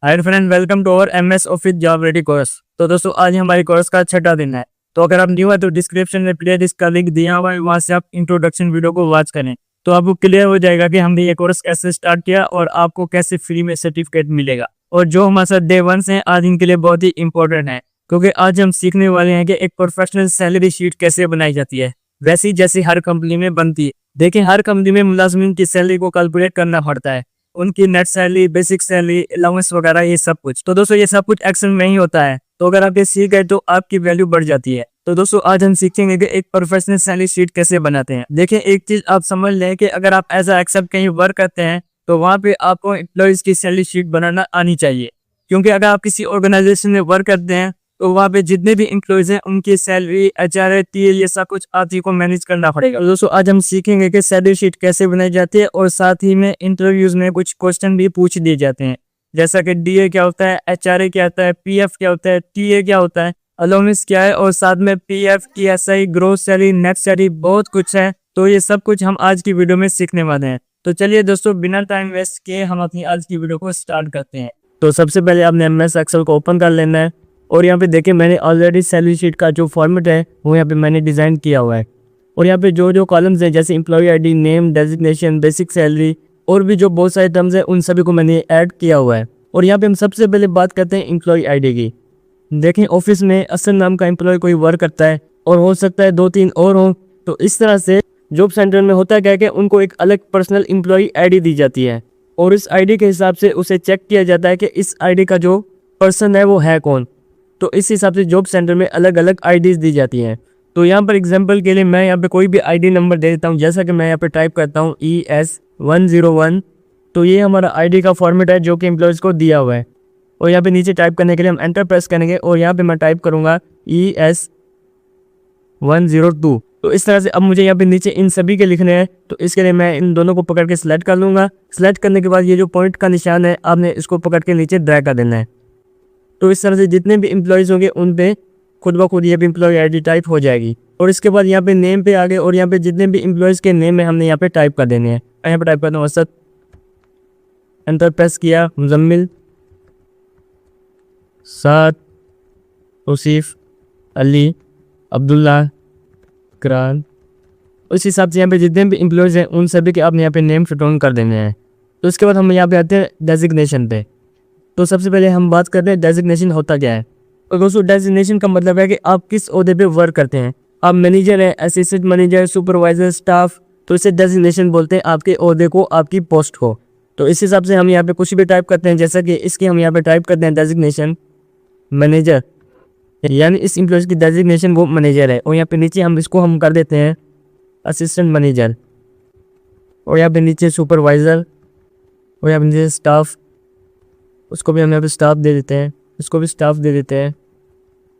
Hi friend, welcome to our MS office job ready course. तो दोस्तों, आज हमारी कोर्स का छठा दिन है। तो अगर आप न्यू है तो डिस्क्रिप्शन में प्लेलिस्ट का लिंक दिया हुआ है, वहां से आप इंट्रोडक्शन वीडियो को वॉच करें तो आपको क्लियर हो जाएगा कि हमने ये कोर्स कैसे स्टार्ट किया और आपको कैसे फ्री में सर्टिफिकेट मिलेगा। और जो हमारे साथ डे 1 से आज इनके लिए बहुत ही इंपॉर्टेंट है, क्योंकि आज हम सीखने वाले हैं कि एक प्रोफेशनल सैलरी शीट कैसे बनाई जाती है, वैसी जैसी हर कंपनी में बनती है। देखिए, हर कंपनी में मुलाजमीन की सैलरी को कैलकुलेट करना पड़ता है, उनकी net salary, basic salary, allowance वगैरह, ये सब कुछ। तो दोस्तों, ये सब कुछ एक्सेल में ही होता है। तो अगर आप ये सीख गए तो आपकी वैल्यू बढ़ जाती है। तो दोस्तों, आज हम सीखेंगे कि एक प्रोफेशनल सैलरी शीट कैसे बनाते हैं। देखिए, एक चीज आप समझ लें कि अगर आप एज अ एक्सेल कहीं वर्क करते हैं तो वहां पे आपको एम्प्लॉइज की सैलरी शीट बनाना आनी चाहिए, क्योंकि अगर आप किसी ऑर्गेनाइजेशन में वर्क करते हैं तो वहाँ पे जितने भी एम्प्लॉइज हैं उनकी सैलरी, एचआर, टीए, ये सब कुछ आप ही को मैनेज करना पड़ेगा। दोस्तों, आज हम सीखेंगे कि सैलरी शीट कैसे बनाई जाती है और साथ ही में इंटरव्यूज में कुछ क्वेश्चन भी पूछ दिए जाते हैं, जैसा कि डीए क्या होता है, एचआरए क्या होता है, पीएफ क्या होता है, टीए क्या होता है, अलाउंस क्या है, और साथ में PF, TSI, gross salary, net salary, बहुत कुछ है। तो ये सब कुछ हम आज की वीडियो में सीखने वाले हैं। तो चलिए दोस्तों, बिना टाइम वेस्ट किए हम अपनी आज की वीडियो को स्टार्ट करते हैं। तो सबसे पहले आपने एमएस एक्सेल को ओपन कर लेना है और यहाँ पे देखिए, मैंने ऑलरेडी सैलरी शीट का जो फॉर्मेट है वो यहाँ पे मैंने डिज़ाइन किया हुआ है। और यहाँ पे जो जो कॉलम्स हैं, जैसे employ ID, name, designation, basic salary और भी जो बहुत सारे टर्म्स हैं, उन सभी को मैंने ऐड किया हुआ है। और यहाँ पे हम सबसे पहले बात करते हैं एम्प्लॉय आईडी की। देखें, ऑफिस में असल नाम का एम्प्लॉय कोई वर्क करता है और हो सकता है 2-3 और हों। तो इस तरह से जॉब सेंटर में होता क्या है कि उनको एक अलग पर्सनल एम्प्लॉय आईडी दी जाती है और इस आईडी के हिसाब से उसे चेक किया जाता है कि इस आईडी का जो पर्सन है वो है कौन। तो इस हिसाब से जॉब सेंटर में अलग अलग आईडीज दी जाती हैं। तो यहाँ पर एग्जांपल के लिए मैं यहाँ पे कोई भी आईडी नंबर दे देता हूँ, जैसा कि मैं यहाँ पे टाइप करता हूँ ES101। तो ये हमारा आईडी का फॉर्मेट है जो कि एम्प्लॉयज़ को दिया हुआ है। और यहाँ पे नीचे टाइप करने के लिए हम एंटर प्रेस करेंगे और यहाँ पे मैं टाइप करूँगा ES102। तो इस तरह से अब मुझे यहाँ पे नीचे इन सभी के लिखने हैं। तो इसके लिए मैं इन दोनों को पकड़ के सिलेक्ट कर लूँगा। सिलेक्ट करने के बाद ये जो पॉइंट का निशान है, आपने इसको पकड़ के नीचे ड्रैग कर देना है। तो इस तरह से जितने भी एम्प्लॉयज़ होंगे उन पे खुद ब खुद ये भी एम्प्लॉय आईडी टाइप हो जाएगी। और इसके बाद यहाँ पे नेम पे आ गए और यहाँ पे जितने भी एम्प्लॉयज़ के नेम है हमने यहाँ पे टाइप कर देने हैं। यहाँ पे टाइप करता हूँ असद, एंटर प्रेस किया, मुजम्मिल, साद, तौसीफ, अली, अब्दुल्ला, करान। उस हिसाब से यहाँ पे जितने भी एम्प्लॉयज़ हैं उन सभी के आपने यहाँ पे नेम फिट ऑन कर देने हैं। तो उसके बाद हम यहाँ पे आते हैं डेजिग्नेशन पे। तो सबसे पहले हम बात करते हैं डेजिग्नेशन होता क्या है। तो दोस्तों, डेजिग्नेशन का मतलब है कि आप किस ओहदे पे वर्क करते हैं। आप मैनेजर हैं, असिस्टेंट मैनेजर, सुपरवाइजर, स्टाफ, तो इसे डेजिग्नेशन बोलते हैं, आपके ओहदे को, आपकी पोस्ट को। तो इस हिसाब से हम यहाँ पे कुछ भी टाइप करते हैं, जैसा कि इसकी हम यहाँ पे टाइप करते हैं डेजिग्नेशन मैनेजर, यानी इस एम्प्लॉय की डेजिग्नेशन वो मैनेजर है। और यहाँ पे नीचे हम इसको हम कर देते हैं असिस्टेंट मैनेजर, और यहाँ पे नीचे सुपरवाइज़र, और यहाँ पे नीचे स्टाफ, उसको भी हम यहाँ पे स्टाफ दे देते हैं, इसको भी स्टाफ दे देते हैं।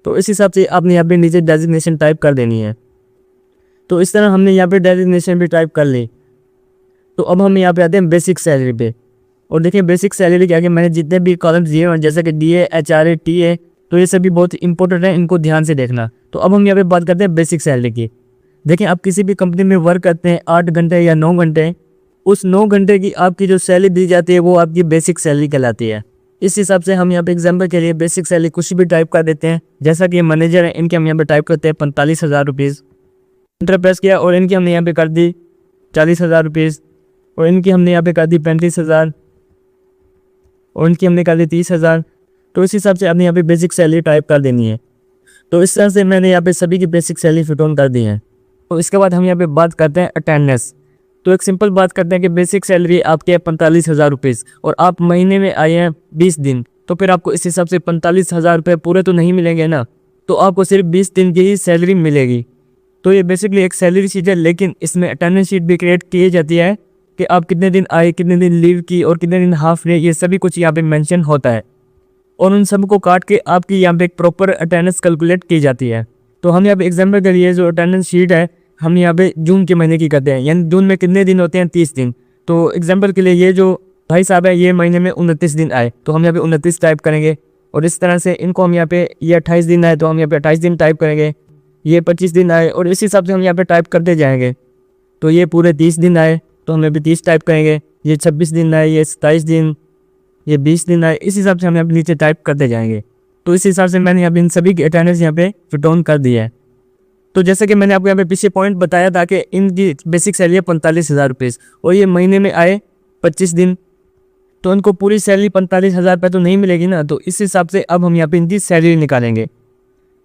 तो इस हिसाब से आपने यहाँ पे नीचे डेजिग्नेशन टाइप कर देनी है। तो इस तरह हमने यहाँ पे डेजिग्नेशन भी टाइप कर ली। तो अब हम यहाँ पे आते हैं बेसिक सैलरी पे। और देखिए, बेसिक सैलरी क्या है, मैंने जितने भी कॉलम्स दिए हैं, जैसे कि डीए, एचआरए, टीए, तो ये सभी बहुत इंपॉर्टेंट है, इनको ध्यान से देखना। तो अब हम यहाँ पे बात करते हैं बेसिक सैलरी की। देखिए, आप किसी भी कंपनी में वर्क करते हैं 8 घंटे या 9 घंटे, उस 9 घंटे की आपकी जो सैलरी दी जाती है वो आपकी बेसिक सैलरी कहलाती है। इस हिसाब से हम यहाँ पे एग्जाम्पल के लिए बेसिक सैलरी कुछ भी टाइप कर देते हैं, जैसा कि ये मैनेजर है, इनके हम यहाँ पे टाइप करते हैं 45,000 रुपीज़। एंटर प्रेस किया और इनकी हमने यहाँ पे कर दी 40,000 रुपीज़, और इनकी हमने यहाँ पे कर दी 35,000, और इनकी हमने कर दी 30,000। तो इस हिसाब से आपने यहाँ पे बेसिक सैलरी टाइप कर देनी है। तो इस तरह से मैंने यहाँ पे सभी की बेसिक सैलरी फिट ऑन कर दी है। तो इसके बाद हम यहाँ पे बात करते हैं अटेंडेंस। तो एक सिंपल बात करते हैं कि बेसिक सैलरी आपके है 45,000 रुपीज़ और आप महीने में आए हैं 20 दिन, तो फिर आपको इस हिसाब से 45,000 रुपये पूरे तो नहीं मिलेंगे ना, तो आपको सिर्फ 20 दिन की ही सैलरी मिलेगी। तो ये बेसिकली एक सैलरी शीट है, लेकिन इसमें अटेंडेंस शीट भी क्रिएट की जाती है कि आप कितने दिन आए, कितने दिन लीव की और कितने दिन हाफ डे, ये सभी कुछ यहाँ पे मेंशन होता है। और उन सब को काट के आपकी यहाँ पे एक प्रॉपर अटेंडेंस कैलकुलेट की जाती है। तो हम यहाँ पे एग्जाम्पल के लिए जो अटेंडेंस शीट है हम यहाँ पे जून के महीने की करते हैं, यानी जून में कितने दिन होते हैं, 30 दिन। तो एग्जाम्पल के लिए ये जो भाई साहब है ये महीने में 29 दिन आए, तो हम यहाँ पे 29 टाइप करेंगे। और इस तरह से इनको हम यहाँ पे ये 28 दिन आए तो हम यहाँ पे 28 दिन टाइप करेंगे। ये 25 दिन आए और इस हिसाब से हम यहाँ पे टाइप करते जाएंगे। तो ये पूरे 30 दिन आए तो हम यहाँ पे 30 टाइप करेंगे। ये 26 दिन आए, ये 27 दिन, ये 20 दिन आए, इस हिसाब से हम यहाँ पे नीचे टाइप करते जाएंगे। तो इस हिसाब से मैंने यहाँ पे इन सभी की अटेंडेंस यहाँ पे फिट ऑन कर दिया है। तो जैसे कि मैंने आपको यहाँ पे पीछे पॉइंट बताया था कि इनकी बेसिक सैलरी है 45,000 रुपये और ये महीने में आए 25 दिन, तो इनको पूरी सैलरी 45,000 रुपये तो नहीं मिलेगी ना। तो इस हिसाब से अब हम यहाँ पे इनकी सैलरी निकालेंगे।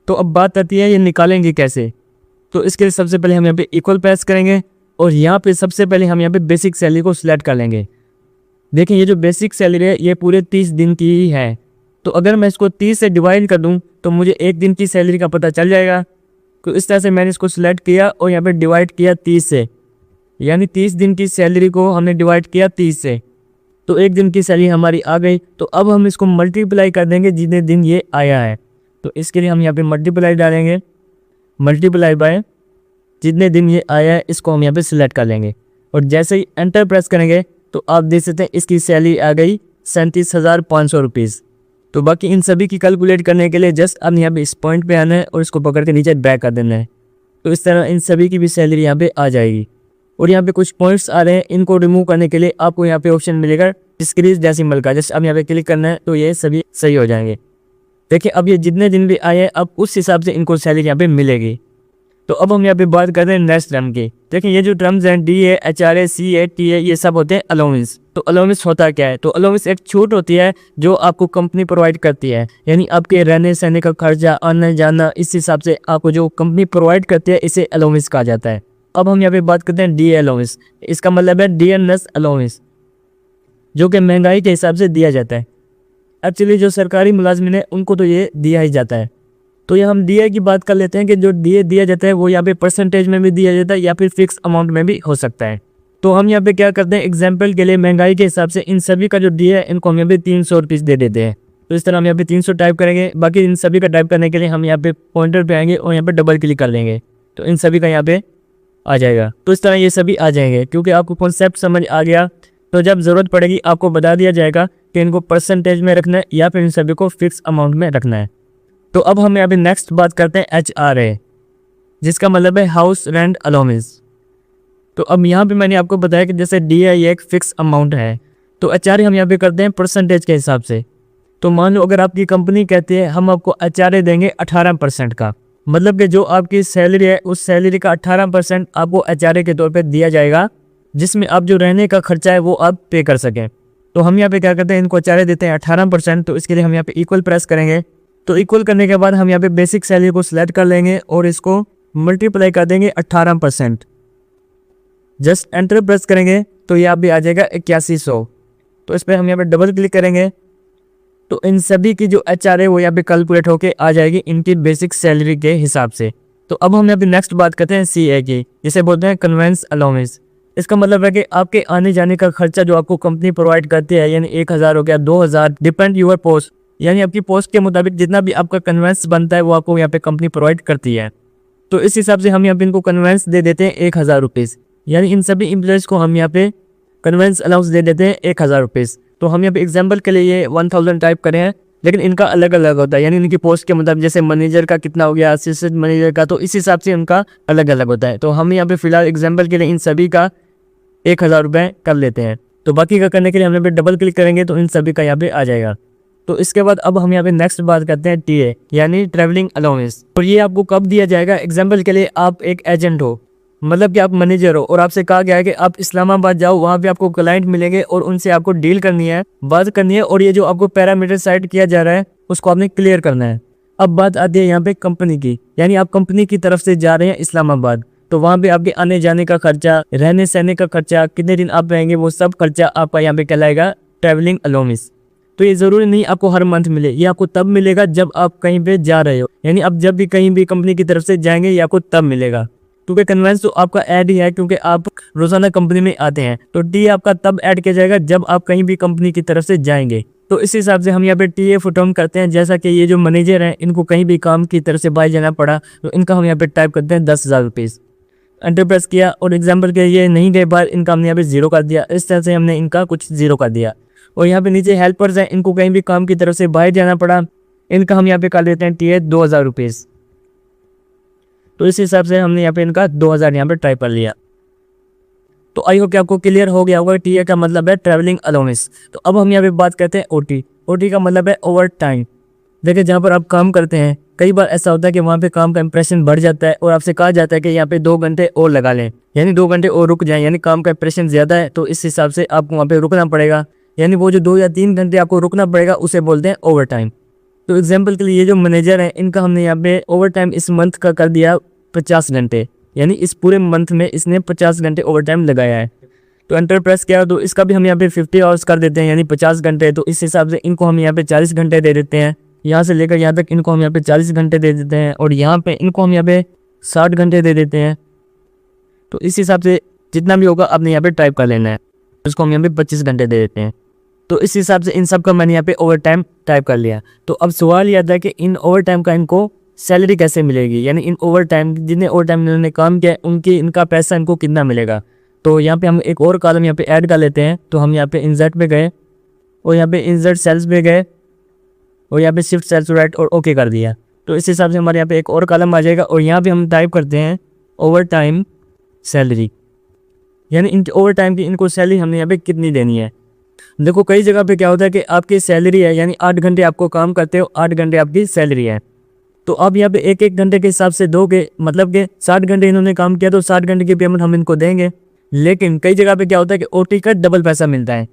तो अब बात आती है ये निकालेंगे कैसे। तो इसके लिए सबसे पहले हम यहाँ पे इक्वल प्रेस करेंगे और यहाँ पे सबसे पहले हम यहाँ पे बेसिक सैलरी को सिलेक्ट कर लेंगे। देखिए ये जो बेसिक सैलरी है ये पूरे 30 दिन की ही है। तो अगर मैं इसको 30 से डिवाइड कर दूँ तो मुझे एक दिन की सैलरी का पता चल जाएगा। तो इस तरह से मैंने इसको सिलेक्ट किया और यहाँ पे डिवाइड किया 30 से, यानी 30 दिन की सैलरी को हमने डिवाइड किया 30 से, तो एक दिन की सैलरी हमारी आ गई। तो अब हम इसको मल्टीप्लाई कर देंगे जितने दिन ये आया है। तो इसके लिए हम यहाँ पे मल्टीप्लाई डालेंगे, मल्टीप्लाई बाय जितने दिन ये आया है इसको हम यहाँ पे सिलेक्ट कर लेंगे और जैसे ही एंटर प्रेस करेंगे तो आप देख सकते हैं इसकी सैलरी आ गई 37,500 रुपीज़। तो बाकी इन सभी की कैलकुलेट करने के लिए जस्ट अब यहाँ पे इस पॉइंट पे आना है और इसको पकड़ के नीचे बैक कर देना है। तो इस तरह इन सभी की भी सैलरी यहाँ पे आ जाएगी। और यहाँ पे कुछ पॉइंट्स आ रहे हैं, इनको रिमूव करने के लिए आपको यहाँ पे ऑप्शन मिलेगा डिस्क्रीज डेसिमल का, जस्ट अब यहाँ पे क्लिक करना है तो ये सभी सही हो जाएंगे। देखिए अब ये जितने दिन भी आए हैं अब उस हिसाब से इनको सैलरी यहाँ पे मिलेगी। तो अब हम यहाँ पे बात कर रहे हैं नेक्स्ट टर्म की। देखिए ये जो टर्म्स हैं DA, HRA, CA, TA ये सब होते हैं अलाउंस। तो अलाउंस होता क्या है? तो अलाउंस एक छूट होती है जो आपको कंपनी प्रोवाइड करती है, यानी आपके रहने सहने का खर्चा, आना जाना, इस हिसाब से आपको जो कंपनी प्रोवाइड करती है इसे अलाउंस कहा जाता है। अब हम यहाँ पे बात करते हैं DA अलाउंस। इसका मतलब है डियरनेस अलाउंस, जो कि महंगाई के हिसाब से दिया जाता है। एक्चुअली जो सरकारी मुलाजमिन है उनको तो ये दिया ही जाता है। तो ये हम DA की बात कर लेते हैं कि जो DA दिया जाता है वो यहाँ पे परसेंटेज में भी दिया जाता है या फिर फिक्स अमाउंट में भी हो सकता है। तो हम यहाँ पे क्या करते हैं, एग्जाम्पल के लिए महंगाई के हिसाब से इन सभी का जो DA है इनको हम यहाँ पे 300 रुपीज़ दे देते हैं। तो इस तरह हम यहाँ पे 300 टाइप करेंगे। बाकी इन सभी का टाइप करने के लिए हम यहाँ पे पॉइंटर पे आएंगे और यहाँ पे डबल क्लिक कर लेंगे तो इन सभी का यहाँ पे आ जाएगा। तो इस तरह ये सभी आ जाएंगे। क्योंकि आपको कॉन्सेप्ट समझ आ गया तो जब ज़रूरत पड़ेगी आपको बता दिया जाएगा कि इनको परसेंटेज में रखना है या फिर इन सभी को फिक्स अमाउंट में रखना है। तो अब हम यहाँ पे नेक्स्ट बात करते हैं HRA, जिसका मतलब है हाउस रेंट अलाउंस। तो अब यहाँ पे मैंने आपको बताया कि जैसे DA ये एक फिक्स अमाउंट है, तो HRA हम यहाँ पे करते हैं परसेंटेज के हिसाब से। तो मान लो अगर आपकी कंपनी कहती है हम आपको HRA देंगे 18% का, मतलब कि जो आपकी सैलरी है उस सैलरी का 18% आपको HRA के तौर पर दिया जाएगा, जिसमें आप जो रहने का खर्चा है वो आप पे कर सकें। तो हम यहाँ पे क्या करते हैं, इनको HRA देते हैं 18%। तो इसके लिए हम यहाँ पे इक्वल प्रेस करेंगे। तो इक्वल करने के बाद हम यहाँ पे बेसिक सैलरी को सिलेक्ट कर लेंगे और इसको मल्टीप्लाई कर देंगे 18%। जस्ट एंटर प्रेस करेंगे तो ये आप भी आ जाएगा 8100। तो इस पर हम यहाँ पे डबल क्लिक करेंगे तो इन सभी की जो HRA वो यहाँ पे कैलकुलेट होके आ जाएगी इनकी बेसिक सैलरी के हिसाब से। तो अब हम यहाँ पे नेक्स्ट बात करते हैं CA की, जिसे बोलते हैं कन्वेंस अलाउंस। इसका मतलब है कि आपके आने जाने का खर्चा जो आपको कंपनी प्रोवाइड करती है, यानी 1000 हो गया, 2000, डिपेंड यूर पोस्ट, यानी आपकी पोस्ट के मुताबिक जितना भी आपका कन्वेंस बनता है वो आपको यहाँ पे कंपनी प्रोवाइड करती है। तो इस हिसाब से हम यहाँ पे इनको कन्वेंस दे देते हैं 1000 रुपीज़, यानी इन सभी एम्प्लॉयज़ को हम यहाँ पे कन्वेंस अलाउंस दे देते हैं 1000 रुपीज़। तो हम यहाँ पे एग्जाम्पल के लिए ये 1000 टाइप करें हैं, लेकिन इनका अलग अलग होता है, यानी इनकी पोस्ट के मुताबिक, जैसे मैनेजर का कितना हो गया, असिस्टेंट मैनेजर का, तो इस हिसाब से उनका अलग अलग होता है। तो हम यहाँ पे फिलहाल एग्जाम्पल के लिए इन सभी का 1000 रुपये कर लेते हैं। तो बाकी का करने के लिए हम यहाँ पे डबल क्लिक करेंगे तो इन सभी का यहाँ पे आ जाएगा। तो इसके बाद अब हम यहाँ पे नेक्स्ट बात करते हैं TA, यानी ट्रैवलिंग अलाउंस। और ये आपको कब दिया जाएगा? एग्जाम्पल के लिए आप एक एजेंट हो, मतलब कि आप मैनेजर हो और आपसे कहा गया है कि आप इस्लामाबाद जाओ, वहाँ पे आपको क्लाइंट मिलेंगे और उनसे आपको डील करनी है, बात करनी है, और ये जो आपको पैरामीटर सेट किया जा रहा है उसको आपने क्लियर करना है। अब बात आती है यहाँ पे कंपनी की, यानी आप कंपनी की तरफ से जा रहे हैं इस्लामाबाद, तो वहाँ पे आपके आने जाने का खर्चा, रहने सहने का खर्चा, कितने दिन आप रहेंगे, वो सब खर्चा आपका यहाँ पे कहलाएगा ट्रैवलिंग अलाउंस। तो ये ज़रूरी नहीं आपको हर मंथ मिले, ये आपको तब मिलेगा जब आप कहीं पे जा रहे हो, यानी आप जब भी कहीं भी कंपनी की तरफ से जाएंगे ये आपको तब मिलेगा। क्योंकि कन्वेंस तो आपका ऐड ही है, क्योंकि आप रोजाना कंपनी में आते हैं, तो TA आपका तब ऐड किया जाएगा जब आप कहीं भी कंपनी की तरफ से जाएंगे। तो इस हिसाब से हम यहाँ पे TA फुट ऑन करते हैं। जैसा कि ये जो मैनेजर हैं इनको कहीं भी काम की तरफ से बाहर जाना पड़ा तो इनका हम यहाँ पे टाइप करते हैं 10,000 रुपीज़। एंटर प्रेस किया और एग्जाम्पल के ये नहीं गए बाहर, इनका हमने यहाँ पे 0 कर दिया। इस तरह से हमने इनका कुछ 0 कर दिया। और यहाँ पे नीचे हेल्पर्स हैं, इनको कहीं भी काम की तरफ से बाहर जाना पड़ा, इनका हम यहाँ पे कर देते हैं TA 2000 रुपीज़। तो इस हिसाब से हमने यहाँ पे इनका 2000 यहाँ पे टाइप कर लिया। तो आई होप कि आपको क्लियर हो गया होगा टीए का मतलब है ट्रैवलिंग अलाउंस। तो अब हम यहाँ पे बात करते हैं ओटी। ओटी का मतलब है ओवर टाइम। देखिए जहाँ पर आप काम करते हैं कई बार ऐसा होता है कि वहाँ पे काम का इंप्रेशन बढ़ जाता है और आपसे कहा जाता है कि यहाँ पे 2 घंटे और लगा लें, यानी 2 घंटे और रुक जाएं, यानी काम का इंप्रेशन ज़्यादा है तो इस हिसाब से आपको वहाँ पे रुकना पड़ेगा, यानी वो जो 2 या 3 घंटे आपको रुकना पड़ेगा उसे बोलते हैं ओवर टाइम। तो एग्जाम्पल के लिए ये जो मैनेजर है इनका हमने यहाँ पे ओवर टाइम इस मंथ का कर दिया 50 घंटे, यानी इस पूरे मंथ में इसने 50 घंटे ओवर टाइम लगाया है। तो एंटरप्राइज क्या है तो इसका भी हम यहाँ पे 50 आवर्स कर देते हैं, यानी 50 घंटे। तो इस हिसाब से इनको हम यहाँ पे 40 घंटे दे देते हैं, यहाँ से लेकर यहाँ तक इनको हम यहाँ पे 40 घंटे दे देते हैं और यहाँ पे इनको हम यहाँ पे 60 घंटे दे देते हैं। तो इस हिसाब से जितना भी होगा आपने यहाँ पे टाइप कर लेना है, इसको हम यहाँ पे 25 घंटे दे देते हैं। तो इस हिसाब से इन सब का मैंने यहाँ पे ओवर टाइम टाइप कर लिया। तो अब सवाल यह आता है कि इन ओवर टाइम का इनको सैलरी कैसे मिलेगी, यानी इन ओवर टाइम जितने ओवर टाइम इन्होंने काम किया उनकी इनका पैसा इनको कितना मिलेगा। तो यहाँ पे हम एक और कॉलम यहाँ पे ऐड कर लेते हैं। तो हम यहाँ पे इंसर्ट पे गए और यहाँ पे इंसर्ट सेल्स पे गए और यहाँ पे शिफ्ट सेल्स राइट और ओके कर दिया। तो इस हिसाब से हमारे यहाँ पे एक और कॉलम आ जाएगा और यहाँ पे हम टाइप करते हैं ओवर टाइम सैलरी, यानी इन ओवर टाइम की इनको सैलरी हमने यहाँ पे कितनी देनी है। देखो कई जगह पे क्या होता है कि आपकी सैलरी है, यानी 8 घंटे आपको काम करते हो, 8 घंटे आपकी सैलरी है। तो आप यहाँ पे एक घंटे के हिसाब से दोगे, मतलब कि 60 घंटे इन्होंने काम किया तो 60 घंटे की पेमेंट हम इनको देंगे। लेकिन कई जगह पे क्या होता है कि ओटी का डबल पैसा मिलता है,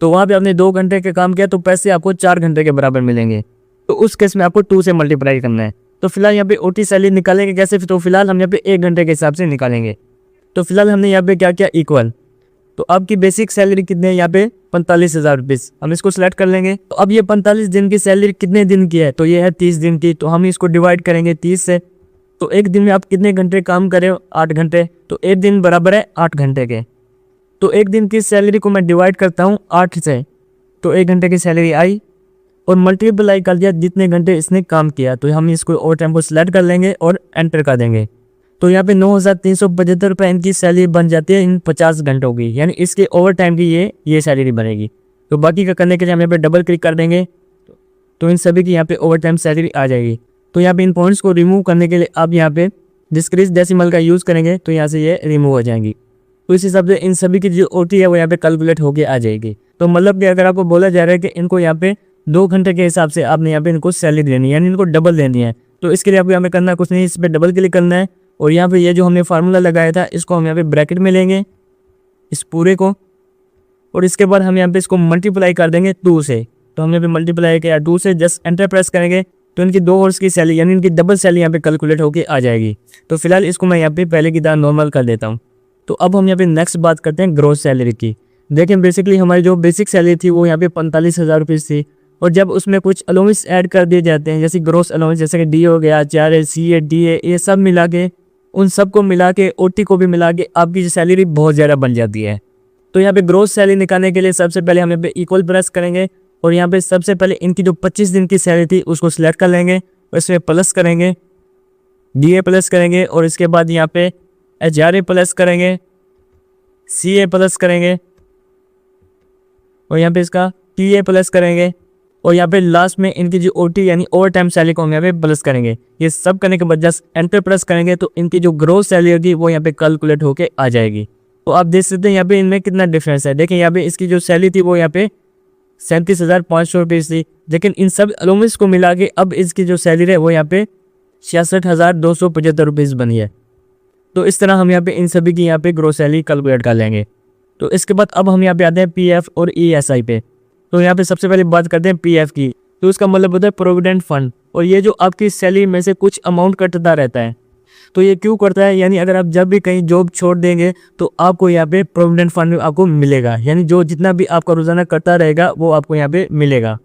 तो वहाँ पे आपने 2 घंटे का काम किया तो पैसे आपको 4 घंटे के बराबर मिलेंगे। तो उस केस में आपको 2 से मल्टीप्लाई करना है। तो फिलहाल यहाँ पे ओटी सैलरी निकालेंगे कैसे, तो फिलहाल हम यहाँ पे 1 घंटे के हिसाब से निकालेंगे। तो फिलहाल हमने यहाँ पे क्या किया इक्वल, तो आपकी बेसिक सैलरी कितने है यहाँ पे 45,000 रुपीज़, हम इसको सिलेक्ट कर लेंगे। तो अब ये 45 दिन की सैलरी कितने दिन की है, तो ये है 30 दिन की। तो हम इसको डिवाइड करेंगे 30 से। तो एक दिन में आप कितने घंटे काम करे हो, 8 घंटे। तो एक दिन बराबर है 8 घंटे के। तो एक दिन की सैलरी को मैं डिवाइड करता हूँ 8 से, तो 1 घंटे की सैलरी आई और मल्टीप्लाई कर दिया जितने घंटे इसने काम किया। तो हम इसको ओवर टाइम को सिलेक्ट कर लेंगे और एंटर कर देंगे। तो यहाँ पे 9,375 रुपये इनकी सैलरी बन जाती है इन 50 घंटों की, यानी इसके ओवर टाइम की ये सैलरी बनेगी। तो बाकी का करने के लिए हम यहाँ पे डबल क्लिक कर देंगे तो इन सभी की यहाँ पे ओवर टाइम सैलरी आ जाएगी। तो यहाँ पे इन पॉइंट्स को रिमूव करने के लिए आप यहाँ पे डिस्क्रीज डेसिमल का यूज़ करेंगे तो यहाँ से ये रिमूव हो जाएंगी। तो इस हिसाब से इन सभी की जो ओटी है वो यहाँ पे कैलकुलेट होके आ जाएगी। तो मतलब कि अगर आपको बोला जा रहा है कि इनको यहाँ पे 2 घंटे के हिसाब से आपने यहाँ पे इनको सैलरी देनी है, यानी इनको डबल देनी है, तो इसके लिए आपको यहाँ पे करना कुछ नहीं, इस पर डबल क्लिक करना है और यहाँ पे ये जो हमने फार्मूला लगाया था इसको हम यहाँ पे ब्रैकेट में लेंगे इस पूरे को, और इसके बाद हम यहाँ पे इसको मल्टीप्लाई कर देंगे 2 से। तो हमने पे मल्टीप्लाई किया 2 से, जस्ट एंटर प्रेस करेंगे तो इनकी 2 आवर्स की सैलरी यानी इनकी डबल सैलरी यहाँ पे कैलकुलेट होके आ जाएगी। तो फिलहाल इसको मैं यहाँ पे पहले की तरह नॉर्मल कर देता हूँ। तो अब हम यहाँ पे नेक्स्ट बात करते हैं ग्रोस सैलरी की। देखें बेसिकली हमारी जो बेसिक सैलरी थी वो यहाँ पे 45,000 रुपीज़ थी, और जब उसमें कुछ अलाउंस ऐड कर दिए जाते हैं जैसे ग्रोस अलाउंस, जैसे कि डी हो गया, चार सी ए डी ए, ये सब मिला के उन सबको मिला के ओटी को भी मिला के आपकी सैलरी बहुत ज़्यादा बन जाती है। तो यहाँ पे ग्रोस सैलरी निकालने के लिए सबसे पहले हम यहाँ पे इक्वल प्रेस करेंगे और यहाँ पे सबसे पहले इनकी जो 25 दिन की सैलरी थी उसको सिलेक्ट कर लेंगे और इसमें प्लस करेंगे, डी ए प्लस करेंगे और इसके बाद यहाँ पे एच आर ए प्लस करेंगे, सी ए प्लस करेंगे और यहाँ पे इसका टी ए प्लस करेंगे और यहाँ पे लास्ट में इनकी जो ओटी यानी ओवर टाइम सैलरी को हम यहाँ पे प्लस करेंगे। ये सब करने के बाद जस्ट एंटर प्रेस करेंगे तो इनकी जो ग्रोस सैलरी होगी वो यहाँ पे कैलकुलेट होके आ जाएगी। तो आप देख सकते हैं यहाँ पे इनमें कितना डिफरेंस है। देखिए यहाँ पे इसकी जो सैलरी थी वो यहाँ पे 37,500 रुपीज़ थी, लेकिन इन सब अलाउंस को मिला के अब इसकी जो सैलरी है वो यहाँ पे 66,275 रुपीज़ बनी है। तो इस तरह हम यहाँ पे इन सभी की यहाँ पे ग्रोस सैलरी कैलकुलेट कर लेंगे। तो इसके बाद अब हम यहाँ पे आते हैं पीएफ और ईएसआई पे। तो यहाँ पे सबसे पहले बात करते हैं पीएफ की। तो उसका मतलब होता है प्रोविडेंट फंड, और ये जो आपकी सैलरी में से कुछ अमाउंट कटता रहता है। तो ये क्यों करता है, यानी अगर आप जब भी कहीं जॉब छोड़ देंगे तो आपको यहाँ पे प्रोविडेंट फंड आपको मिलेगा, यानी जो जितना भी आपका रोजाना कटता रहेगा वो आपको यहाँ पे मिलेगा।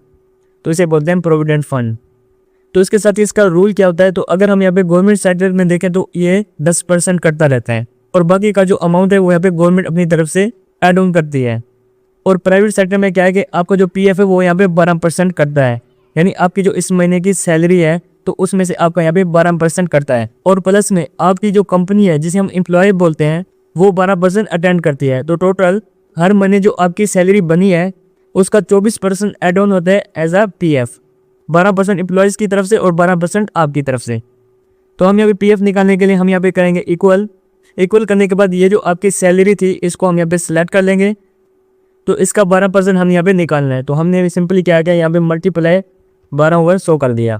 तो इसे बोलते हैं प्रोविडेंट फंड। तो इसके साथ ही इसका रूल क्या होता है, तो अगर हम यहाँ पे गवर्नमेंट सेक्टर में देखें तो ये 10% कटता रहता है और बाकी का जो अमाउंट है वो यहाँ पे गवर्नमेंट अपनी तरफ से एड ऑन करती है। और प्राइवेट सेक्टर में क्या है कि आपका जो पीएफ है वो यहाँ पे 12% कटता है, यानी आपकी जो इस महीने की सैलरी है तो उसमें से आपका यहाँ पे 12% कटता है। और प्लस में आपकी जो कंपनी है जिसे हम एम्प्लॉय बोलते हैं वो 12% अटेंड करती है। तो टोटल हर महीने जो आपकी सैलरी बनी है उसका 24% एड ऑन होता है एज अ पीएफ, 12% एम्प्लॉयज़ की तरफ से और 12% आपकी तरफ से। तो हम यहाँ पे पीएफ निकालने के लिए हम यहाँ पे करेंगे इक्वल, इक्वल करने के बाद ये जो आपकी सैलरी थी इसको हम यहाँ पे सिलेक्ट कर लेंगे। तो इसका 12% हम यहाँ पे निकालना है, तो हमने सिंपली क्या किया, यहाँ पे मल्टीप्लाई 12/100 कर दिया।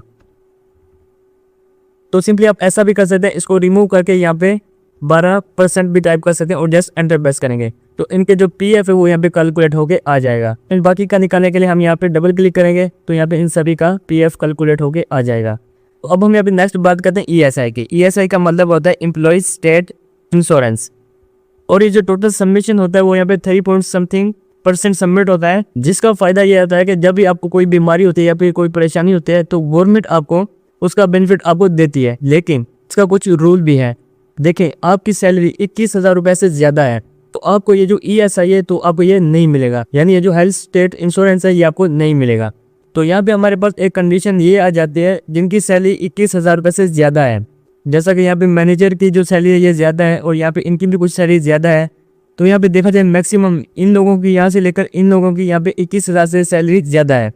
तो सिंपली आप ऐसा भी कर सकते हैं, इसको रिमूव करके यहाँ पे 12% भी टाइप कर सकते हैं और जस्ट एंटर प्रेस करेंगे तो इनके जो पीएफ है वो यहाँ पे कैलकुलेट होके आ जाएगा। इन बाकी का निकालने के लिए हम यहाँ पे डबल क्लिक करेंगे तो यहाँ पे इन सभी का पीएफ कैलकुलेट होके आ जाएगा। तो अब हम यहाँ पे नेक्स्ट बात करते हैं ईएसआई की। ईएसआई का मतलब होता है एम्प्लॉय स्टेट इंश्योरेंस, और ये जो टोटल सबमिशन होता है वो यहाँ पे 3% सबमिट होता है, जिसका फायदा ये आता है कि जब भी आपको कोई बीमारी होती है या फिर कोई परेशानी होती है तो गवर्नमेंट आपको उसका बेनिफिट आपको देती है। लेकिन इसका कुछ रूल भी है। देखें, आपकी सैलरी 21,000 रुपये से ज़्यादा है तो आपको ये जो ईएसआई है तो आपको ये नहीं मिलेगा, यानी ये जो हेल्थ स्टेट इंश्योरेंस है ये आपको नहीं मिलेगा। तो यहाँ पे हमारे पास एक कंडीशन ये आ जाती है जिनकी सैलरी 21,000 रुपये से ज़्यादा है, जैसा कि यहाँ पे मैनेजर की जो सैलरी है ये ज़्यादा है और यहाँ पे इनकी भी कुछ सैलरी ज़्यादा है। तो यहाँ पे देखा जाए मैक्सिमम इन लोगों की यहाँ से लेकर इन लोगों की यहाँ पे 21,000 से सैलरी ज़्यादा है।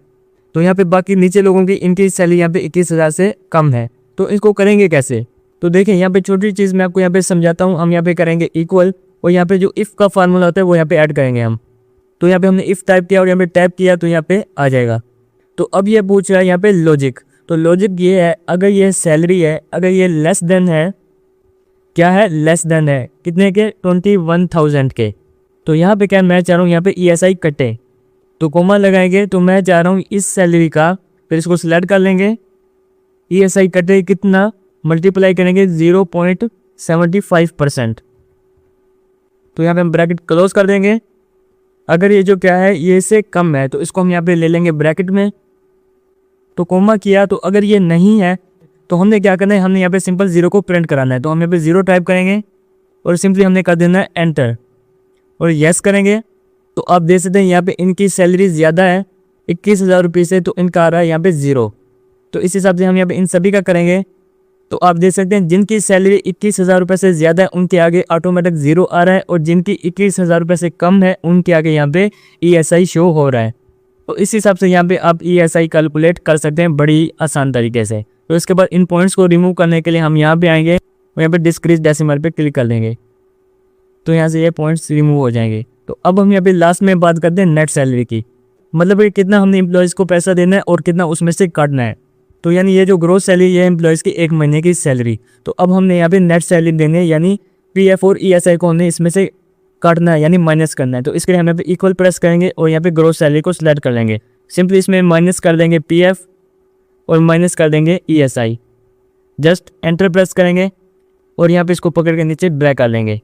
तो यहाँ पे बाकी नीचे लोगों की इनकी सैलरी यहाँ पे 21,000 से कम है। तो इसको करेंगे कैसे? तो देखें, यहाँ पे छोटी चीज़ मैं आपको यहाँ पे समझाता हूँ। हम यहाँ पे करेंगे इक्वल और यहाँ पे जो इफ़ का फार्मूला होता है वो यहाँ पे ऐड करेंगे हम। तो यहाँ पे हमने इफ़ टाइप किया और यहाँ पे टैप किया तो यहाँ पे आ जाएगा। तो अब ये पूछ रहा है यहाँ पे लॉजिक। तो लॉजिक ये है, अगर ये सैलरी है, अगर ये लेस देन है, क्या है, लेस देन है कितने के, 21,000 के। तो यहाँ पे क्या मैं चाह रहा हूँ यहाँ पे ईएसआई कटे, तो कोमा लगाएंगे। तो मैं चाह रहा हूँ इस सैलरी का, फिर इसको सिलेक्ट कर लेंगे, ईएसआई कटे कितना, मल्टीप्लाई करेंगे 0.75%। तो यहाँ पे हम ब्रैकेट क्लोज कर देंगे। अगर ये जो क्या है ये से कम है तो इसको हम यहाँ पे ले लेंगे ब्रैकेट में, तो कोमा किया। तो अगर ये नहीं है तो हमने क्या करना है, हमने यहाँ पे सिंपल 0 को प्रिंट कराना है। तो हम यहाँ पे 0 टाइप करेंगे और सिंपली हमने कर देना है एंटर और यस करेंगे। तो आप देख सकते हैं यहाँ पे इनकी सैलरी ज़्यादा है 21,000 रुपये से, तो इनका आ रहा है यहाँ पे 0। तो इस हिसाब से हम यहाँ पे इन सभी का करेंगे। तो आप देख सकते हैं जिनकी सैलरी 21,000 रुपये से ज़्यादा है उनके आगे ऑटोमेटिक 0 आ रहा है, और जिनकी 21,000 रुपये से कम है उनके आगे यहाँ पे ईएसआई शो हो रहा है। तो इस हिसाब से यहाँ पे आप ईएसआई कैलकुलेट कर सकते हैं बड़ी आसान तरीके से। तो इसके बाद इन पॉइंट्स को रिमूव करने के लिए हम यहाँ पे आएंगे और यहाँ पे डिस्क्रीज डेसिमल पे क्लिक कर देंगे, तो यहाँ से ये पॉइंट्स रिमूव हो जाएंगे। तो अब हम यहाँ पे लास्ट में बात करते हैं नेट सैलरी की, मतलब कि कितना हमने एम्प्लॉयज़ को पैसा देना है और कितना उसमें से काटना है। तो यानी ये जो ग्रोस सैलरी ये एम्प्लॉयज़ की 1 महीने की सैलरी। तो अब हमने यहाँ पे नेट सैलरी देनी है, यानी पीएफ और ईएसआई को हमने इसमें से काटना है, यानी माइनस करना है। तो इसके लिए हम यहाँ पे इक्वल प्रेस करेंगे और यहाँ पे ग्रोस सैलरी को सिलेक्ट कर लेंगे। सिंपली इसमें माइनस कर देंगे पीएफ और माइनस कर देंगे ईएसआई, जस्ट एंटर प्रेस करेंगे और यहाँ पे इसको पकड़ के नीचे ड्रैग कर लेंगे।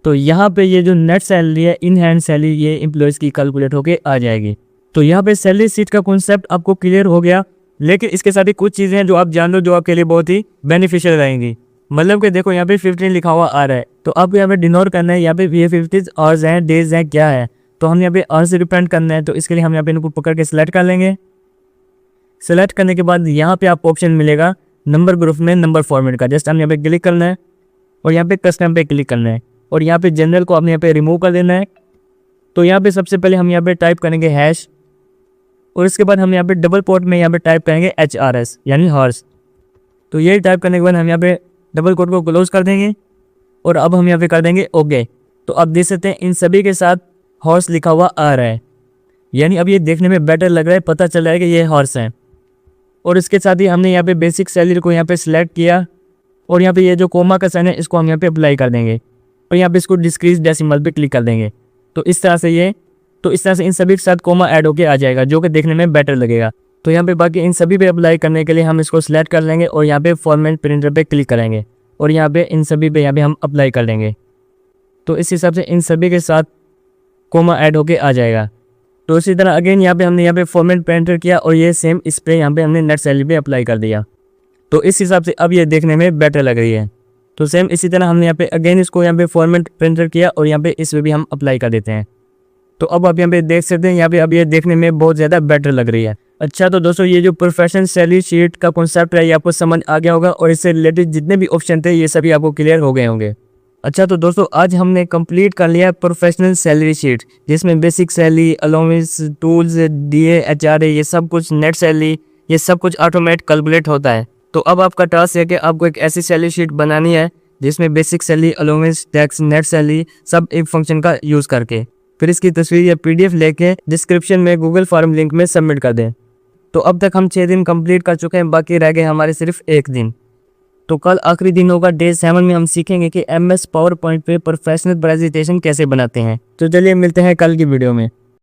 तो यहाँ पे ये जो नेट सैलरी है, इन हैंड सैलरी, ये एम्प्लॉयज़ की कैलकुलेट होके आ जाएगी। तो यहाँ पे सैलरी शीट का कॉन्सेप्ट आपको क्लियर हो गया, लेकिन इसके साथ ही कुछ चीज़ें हैं जो आप जान लो जो आपके लिए बहुत ही बेनिफिशियल रहेंगी। मतलब कि देखो यहाँ पे 15 लिखा हुआ आ रहा है, तो आपको यहाँ पे डिनोर करना है यहाँ पे ये 50 आवर्स हैं, डेज हैं, क्या है। तो हम यहाँ पे आवर्स रिप्रेजेंट करना है, तो इसके लिए हम यहाँ पे इनको पकड़ के सिलेक्ट कर लेंगे। सेलेक्ट करने के बाद यहाँ पे आपको ऑप्शन मिलेगा नंबर ग्रुप में नंबर फॉर्मेट का, जस्ट हम यहाँ पे क्लिक करना है और यहाँ पे कस्टम पे क्लिक करना है और यहाँ पे जनरल को आपने यहाँ पे रिमूव कर देना है। तो यहाँ पे सबसे पहले हम यहाँ पे टाइप करेंगे हैश और इसके बाद हम यहाँ पे डबल कोट में यहाँ पे टाइप करेंगे HRS यानी हॉर्स। तो ये टाइप करने के बाद हम यहाँ पे डबल कोट को क्लोज कर देंगे और अब हम यहाँ पे कर देंगे ओके। तो आप देख सकते हैं इन सभी के साथ हॉर्स लिखा हुआ आ रहा है, यानी अब ये देखने में बेटर लग रहा है, पता चल रहा है कि ये हॉर्स हैं। और इसके साथ ही हमने यहाँ पे बेसिक सैलरी को यहाँ पे सिलेक्ट किया और यहाँ पे ये जो कोमा का साइन है इसको हम यहाँ पे अप्लाई कर देंगे और यहाँ पे इसको डिस्क्रीज डेसिमल पे क्लिक कर देंगे। तो इस तरह से इन सभी के साथ कोमा ऐड होके आ जाएगा, जो कि देखने में बेटर लगेगा। तो यहाँ पे बाकी इन सभी पे अप्लाई करने के लिए हम इसको सिलेक्ट कर लेंगे और यहाँ पे फॉर्मेट प्रिंटर पे क्लिक करेंगे और यहाँ पे इन सभी पे यहाँ पे हम अप्लाई कर देंगे। तो इस हिसाब से इन सभी के साथ कोमा ऐड होके आ जाएगा। तो इसी तरह अगेन यहाँ पे हमने यहाँ पे फॉर्मेट प्रिंटर किया और ये सेम इस पर यहाँ पे हमने नेट सैलरी पे अप्लाई कर दिया। तो इस हिसाब से अब ये देखने में बेटर लग रही है। तो सेम इसी तरह हमने यहाँ पे अगेन इसको यहाँ पे फॉर्मेट प्रिंटर किया और यहाँ पे इस पे भी हम अप्लाई कर देते हैं। तो अब आप यहाँ पे देख सकते हैं यहाँ पे अब ये देखने में बहुत ज़्यादा बेटर लग रही है। अच्छा, तो दोस्तों ये जो प्रोफेशनल सैलरी शीट का कॉन्सेप्ट है ये आपको समझ आ गया होगा और इससे रिलेटेड जितने भी ऑप्शन थे ये सभी आपको क्लियर हो गए होंगे। अच्छा, तो दोस्तों आज हमने कंप्लीट कर लिया प्रोफेशनल सैलरी शीट, जिसमें basic salary, allowance, tools, DA, HRA, ये सब कुछ, नेट सैलरी, ये सब कुछ ऑटोमेट कैलकुलेट होता है। तो अब आपका टास्क है कि आपको एक ऐसी सैलरी शीट बनानी है जिसमें basic salary, allowance, tax, net salary सब एक फंक्शन का यूज़ करके। फिर इसकी तस्वीर या PDF लेके डिस्क्रिप्शन में गूगल फॉर्म लिंक में सबमिट कर दें। तो अब तक हम 6 दिन कंप्लीट कर चुके हैं, बाकी रह गए हमारे सिर्फ 1 दिन। तो कल आखिरी दिन होगा, डे 7 में हम सीखेंगे कि MS पावर पॉइंट पे प्रोफेशनल प्रेजेंटेशन कैसे बनाते हैं। तो चलिए मिलते हैं कल की वीडियो में।